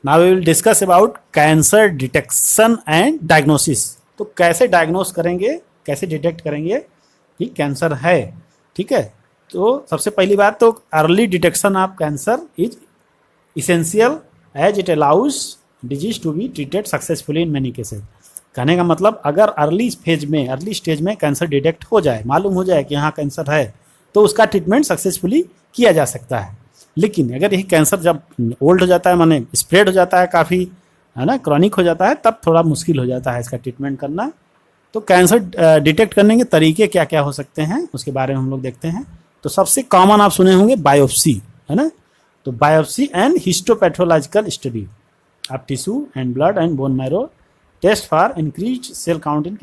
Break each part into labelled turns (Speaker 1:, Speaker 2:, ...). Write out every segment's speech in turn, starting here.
Speaker 1: Now we will discuss about cancer detection and diagnosis. तो कैसे diagnose करेंगे, कैसे डिटेक्ट करेंगे कि कैंसर है, ठीक है। तो सबसे पहली बात तो early detection of cancer is essential as it allows disease to be treated successfully in many cases. कहने का मतलब अगर अर्ली स्टेज में कैंसर डिटेक्ट हो जाए, मालूम हो जाए कि हाँ कैंसर है, तो उसका ट्रीटमेंट सक्सेसफुली किया जा सकता है। लेकिन अगर यही कैंसर जब ओल्ड हो जाता है, माने स्प्रेड हो जाता है काफ़ी, है ना, क्रॉनिक हो जाता है, तब थोड़ा मुश्किल हो जाता है इसका ट्रीटमेंट करना। तो कैंसर डिटेक्ट करने के तरीके क्या क्या हो सकते हैं उसके बारे में हम लोग देखते हैं। तो सबसे कॉमन आप सुने होंगे बायोप्सी, है ना। तो biopsy and histopathological study of tissue and blood and bone marrow test for increase cell count in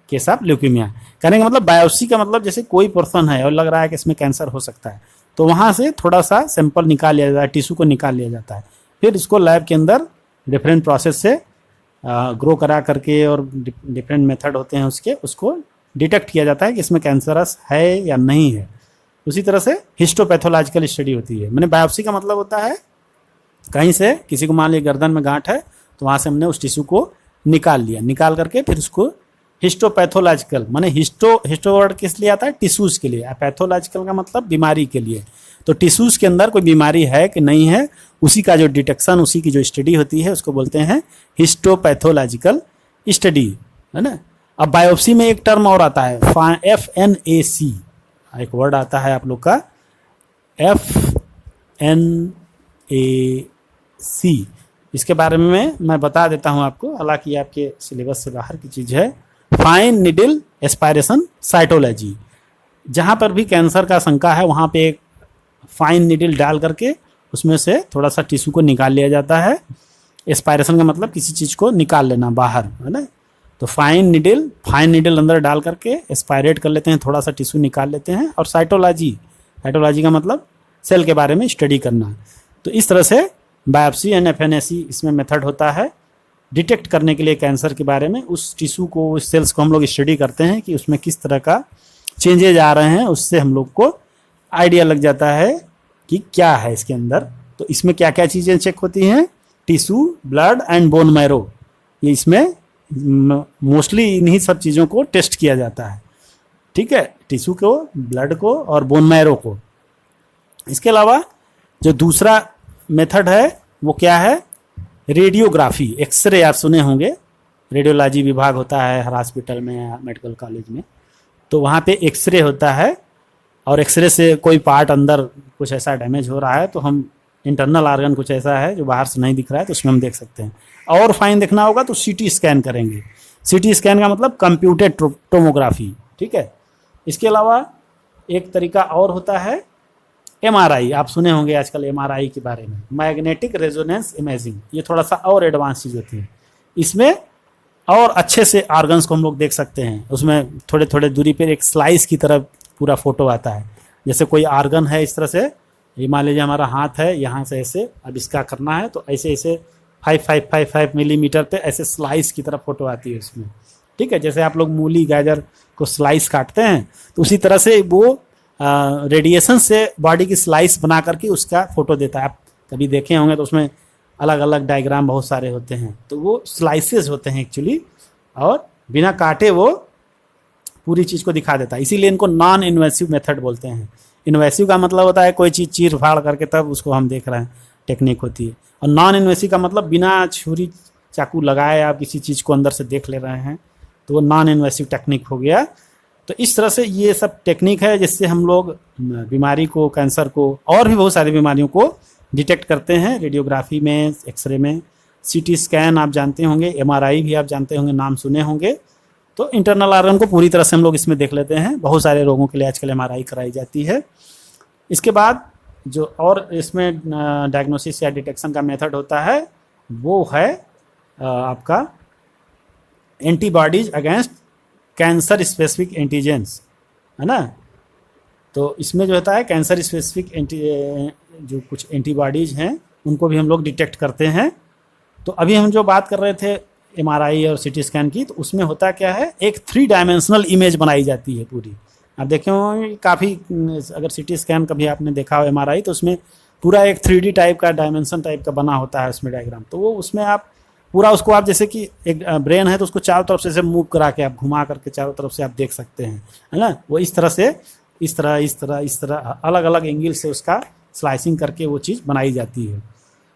Speaker 1: case of leukaemia. कहने का मतलब बायोप्सी का मतलब जैसे कोई पर्सन है और लग रहा है कि इसमें कैंसर हो सकता है, तो वहाँ से थोड़ा सा सैंपल निकाल लिया जाता है, टिश्यू को निकाल लिया जाता है, फिर इसको लैब के अंदर डिफरेंट प्रोसेस से ग्रो करा करके और डिफरेंट मेथड होते हैं उसको डिटेक्ट किया जाता है कि इसमें कैंसरस है या नहीं है। उसी तरह से हिस्टोपैथोलॉजिकल स्टडी होती है। मैंने बायोप्सी का मतलब होता है कहीं से किसी को मान लिया गर्दन में गांठ है, तो वहाँ से हमने उस टिश्यू को निकाल लिया, निकाल करके फिर उसको हिस्टोपैथोलॉजिकल, माने हिस्टो वर्ड किस लिए आता है, टिश्यूज़ के लिए, पैथोलॉजिकल का मतलब बीमारी के लिए। तो टिश्यूज़ के अंदर कोई बीमारी है कि नहीं है, उसी का जो डिटेक्शन, उसी की जो स्टडी होती है उसको बोलते हैं हिस्टोपैथोलॉजिकल स्टडी, है ना। अब बायोप्सी में एक टर्म और आता है FNAC, एक वर्ड आता है आप लोग का FNAC। इसके बारे में मैं बता देता हूं आपको, हालांकि आपके सिलेबस से बाहर की चीज़ है। फाइन निडल एस्पायरेशन साइटोलॉजी, जहाँ पर भी कैंसर का शंका है वहाँ पे एक फाइन निडल डाल करके उसमें से थोड़ा सा टिश्यू को निकाल लिया जाता है। एस्पायरेशन का मतलब किसी चीज़ को निकाल लेना बाहर, है ना। तो फाइन निडल अंदर डाल करके एस्पायरेट कर लेते हैं, थोड़ा सा टिश्यू निकाल लेते हैं। और साइटोलॉजी का मतलब सेल के बारे में स्टडी करना। तो इस तरह से बायोप्सी एंड FNAC इसमें मेथड होता है डिटेक्ट करने के लिए कैंसर के बारे में। उस टिश्यू को, उस सेल्स को हम लोग स्टडी करते हैं कि उसमें किस तरह का चेंजेज आ रहे हैं, उससे हम लोग को आइडिया लग जाता है कि क्या है इसके अंदर। तो इसमें क्या क्या चीज़ें चेक होती हैं, tissue, blood and bone marrow, ये इसमें मोस्टली इन्हीं सब चीज़ों को टेस्ट किया जाता है, ठीक है, टिश्यू को, ब्लड को और बोन मैरो को। इसके अलावा जो दूसरा मेथड है वो क्या है, रेडियोग्राफी, एक्सरे। आप सुने होंगे, रेडियोलॉजी विभाग होता है हर हॉस्पिटल में या मेडिकल कॉलेज में, तो वहाँ पे एक्सरे होता है। और एक्सरे से कोई पार्ट अंदर कुछ ऐसा डैमेज हो रहा है तो हम, इंटरनल ऑर्गन कुछ ऐसा है जो बाहर से नहीं दिख रहा है, तो उसमें हम देख सकते हैं। और फाइन देखना होगा तो CT स्कैन करेंगे। CT स्कैन का मतलब कंप्यूटेड टोमोग्राफी, ठीक है। इसके अलावा एक तरीका और होता है MRI। आप सुने होंगे आजकल MRI के बारे में, मैग्नेटिक रेजोनेंस इमेजिंग। ये थोड़ा सा और एडवांस चीज़ होती है। इसमें और अच्छे से ऑर्गन्स को हम लोग देख सकते हैं। उसमें थोड़े थोड़े दूरी पर एक स्लाइस की तरह पूरा फोटो आता है। जैसे कोई ऑर्गन है इस तरह से, ये मान लीजिए हमारा हाथ है, यहाँ से ऐसे अब इसका करना है, तो ऐसे ऐसे 5 मिलीमीटर पे ऐसे स्लाइस की तरह फोटो आती है उसमें, ठीक है। जैसे आप लोग मूली गाजर को स्लाइस काटते हैं, तो उसी तरह से वो रेडिएशन से बॉडी की स्लाइस बना करके उसका फोटो देता है। आप कभी देखे होंगे तो उसमें अलग अलग डायग्राम बहुत सारे होते हैं, तो वो स्लाइसेस होते हैं एक्चुअली, और बिना काटे वो पूरी चीज़ को दिखा देता है। इसीलिए इनको नॉन इन्वेसिव मेथड बोलते हैं। इन्वेसिव का मतलब होता है कोई चीज़ चीर फाड़ करके तब उसको हम देख रहे हैं, टेक्निक होती है। और नॉन इन्वेसिव का मतलब बिना छुरी चाकू लगाए आप किसी चीज़ को अंदर से देख ले रहे हैं, तो वो नॉन इन्वेसिव टेक्निक हो गया। तो इस तरह से ये सब टेक्निक है जिससे हम लोग बीमारी को, कैंसर को और भी बहुत सारी बीमारियों को डिटेक्ट करते हैं। रेडियोग्राफी में, एक्सरे में, CT स्कैन आप जानते होंगे, MRI भी आप जानते होंगे, नाम सुने होंगे। तो इंटरनल ऑर्गन को पूरी तरह से हम लोग इसमें देख लेते हैं। बहुत सारे रोगों के लिए आजकल MRI कराई जाती है। इसके बाद जो और इसमें डायग्नोसिस या डिटेक्शन का मेथड होता है वो है आपका antibodies against cancer specific antigens, है ना। तो इसमें जो होता है कैंसर स्पेसिफिक जो कुछ एंटीबॉडीज हैं उनको भी हम लोग डिटेक्ट करते हैं। तो अभी हम जो बात कर रहे थे MRI और CT स्कैन की, तो उसमें होता क्या है, एक 3 डायमेंशनल इमेज बनाई जाती है पूरी। आप देखे हो काफ़ी, अगर CT स्कैन कभी आपने देखा हो, MRI, तो उसमें पूरा एक 3D टाइप का डायमेंशन टाइप का बना होता है उसमें डायग्राम। तो वो उसमें आप पूरा उसको आप जैसे कि एक ब्रेन है तो उसको चारों तरफ से मूव करा के आप घुमा करके चारों तरफ से आप देख सकते हैं, है ना। वो इस तरह से इस तरह अलग अलग एंगल से उसका स्लाइसिंग करके वो चीज़ बनाई जाती है।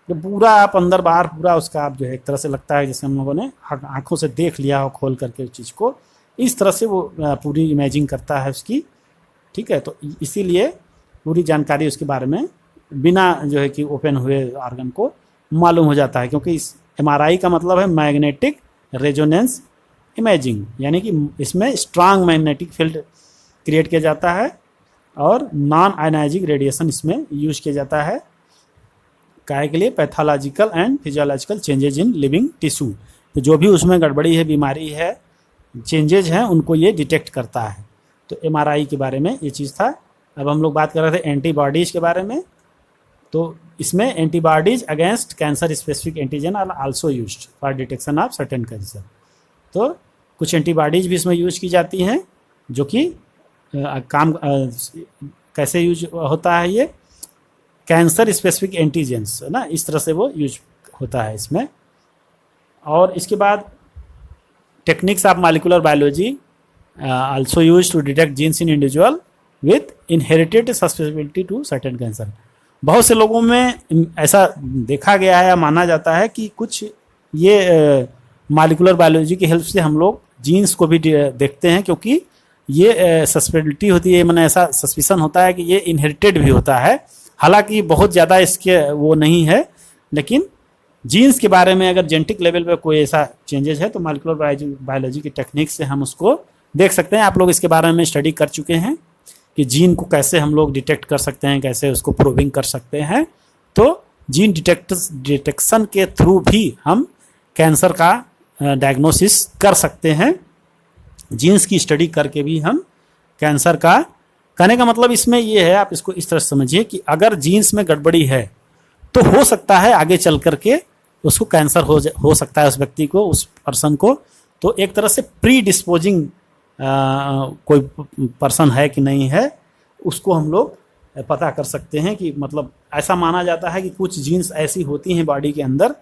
Speaker 1: तो पूरा आप अंदर बाहर पूरा उसका आप जो है एक तरह से लगता है जैसे हम लोगों ने आंखों से देख लिया हो खोल करके उस चीज़ को, इस तरह से वो पूरी इमेजिंग करता है उसकी, ठीक है। तो इसीलिए पूरी जानकारी उसके बारे में बिना जो है कि ओपन हुए ऑर्गन को मालूम हो जाता है, क्योंकि इस MRI का मतलब है मैग्नेटिक रेजोनेंस इमेजिंग, यानी कि इसमें स्ट्रांग मैग्नेटिक फील्ड क्रिएट किया जाता है और नॉन आयनाइजिंग रेडिएशन इसमें यूज किया जाता है काय के लिए, pathological and physiological changes in living tissue. तो जो भी उसमें गड़बड़ी है, बीमारी है, चेंजेज हैं, उनको ये डिटेक्ट करता है। तो MRI के बारे में ये चीज़ था। अब हम लोग बात कर रहे थे एंटीबॉडीज़ के बारे में। तो इसमें antibodies against cancer specific antigen are also used for detection of certain cancer. तो कुछ एंटीबॉडीज भी इसमें यूज की जाती हैं जो कि काम कैसे यूज होता है, ये कैंसर स्पेसिफिक एंटीजेंस है ना, इस तरह से वो यूज होता है इसमें। और इसके बाद techniques of molecular biology also use to detect genes in individual with inherited susceptibility to certain cancer. बहुत से लोगों में ऐसा देखा गया है या माना जाता है कि कुछ ये मॉलिक्यूलर बायोलॉजी की हेल्प से हम लोग जीन्स को भी देखते हैं, क्योंकि ये सस्पेबिलिटी होती है, मैंने ऐसा सस्पिशन होता है कि ये इनहेरिटेड भी होता है। हालांकि बहुत ज़्यादा इसके वो नहीं है, लेकिन जीन्स के बारे में अगर जेनेटिक लेवल पे कोई ऐसा चेंजेस है तो मॉलिक्यूलर बायोलॉजी की टेक्निक से हम उसको देख सकते हैं। आप लोग इसके बारे में स्टडी कर चुके हैं कि जीन को कैसे हम लोग डिटेक्ट कर सकते हैं, कैसे उसको प्रूविंग कर सकते हैं। तो जीन डिटेक्शन के थ्रू भी हम कैंसर का डायग्नोसिस कर सकते हैं। जीन्स की स्टडी करके भी हम कैंसर का, कहने का मतलब इसमें ये है, आप इसको इस तरह समझिए कि अगर जीन्स में गड़बड़ी है तो हो सकता है आगे चल करके उसको कैंसर हो सकता है, उस व्यक्ति को, उस पर्सन को। तो एक तरह से प्री डिस्पोजिंग कोई पर्सन है कि नहीं है, उसको हम लोग पता कर सकते हैं। कि मतलब ऐसा माना जाता है कि कुछ जीन्स ऐसी होती हैं बॉडी के अंदर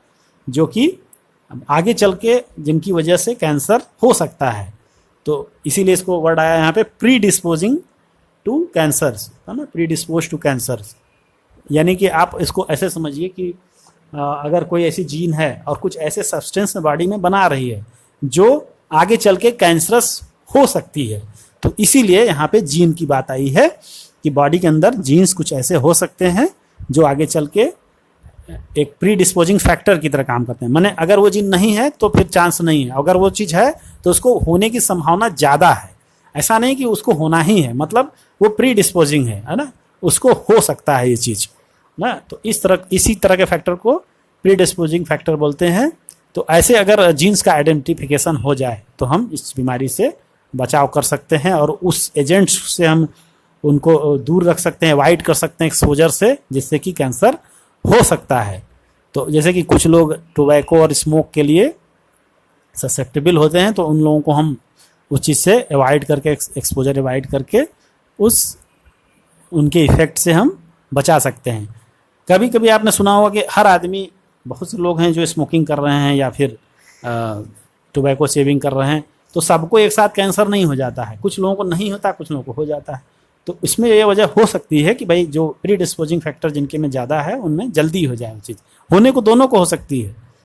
Speaker 1: जो कि आगे चल के जिनकी वजह से कैंसर हो सकता है। तो इसीलिए इसको वर्ड आया यहाँ पे प्री डिस्पोजिंग टू कैंसर्स, है ना, प्री डिस्पोज टू कैंसर्स। यानी कि आप इसको ऐसे समझिए कि अगर कोई ऐसी जीन है और कुछ ऐसे सब्सटेंस बॉडी में बना रही है जो आगे चल के कैंसरस हो सकती है, तो इसीलिए यहाँ पे जीन की बात आई है कि बॉडी के अंदर जीन्स कुछ ऐसे हो सकते हैं जो आगे चल के एक प्री डिस्पोजिंग फैक्टर की तरह काम करते हैं। माने अगर वो जीन नहीं है तो फिर चांस नहीं है, अगर वो चीज़ है तो उसको होने की संभावना ज़्यादा है। ऐसा नहीं कि उसको होना ही है, मतलब वो प्री डिस्पोजिंग है ना, उसको हो सकता है ये चीज़ ना। तो इसी तरह के फैक्टर को प्री डिस्पोजिंग फैक्टर बोलते हैं। तो ऐसे अगर जीन्स का आइडेंटिफिकेशन हो जाए तो हम इस बीमारी से बचाव कर सकते हैं और उस एजेंट से हम उनको दूर रख सकते हैं, अवॉइड कर सकते हैं एक्सपोजर से, जिससे कि कैंसर हो सकता है। तो जैसे कि कुछ लोग टोबैको और स्मोक के लिए ससेप्टेबल होते हैं, तो उन लोगों को हम उस चीज़ से अवॉइड करके, एक्सपोजर अवॉइड करके उनके इफ़ेक्ट से हम बचा सकते हैं। कभी कभी आपने सुना होगा कि हर आदमी, बहुत से लोग हैं जो स्मोकिंग कर रहे हैं या फिर टोबैको शेविंग कर रहे हैं, तो सबको एक साथ कैंसर नहीं हो जाता है। कुछ लोगों को नहीं होता, कुछ लोगों को हो जाता है। तो इसमें ये वजह हो सकती है कि भाई जो प्री डिस्पोजिंग फैक्टर जिनके में ज़्यादा है उनमें जल्दी हो जाए चीज़, होने को दोनों को हो सकती है,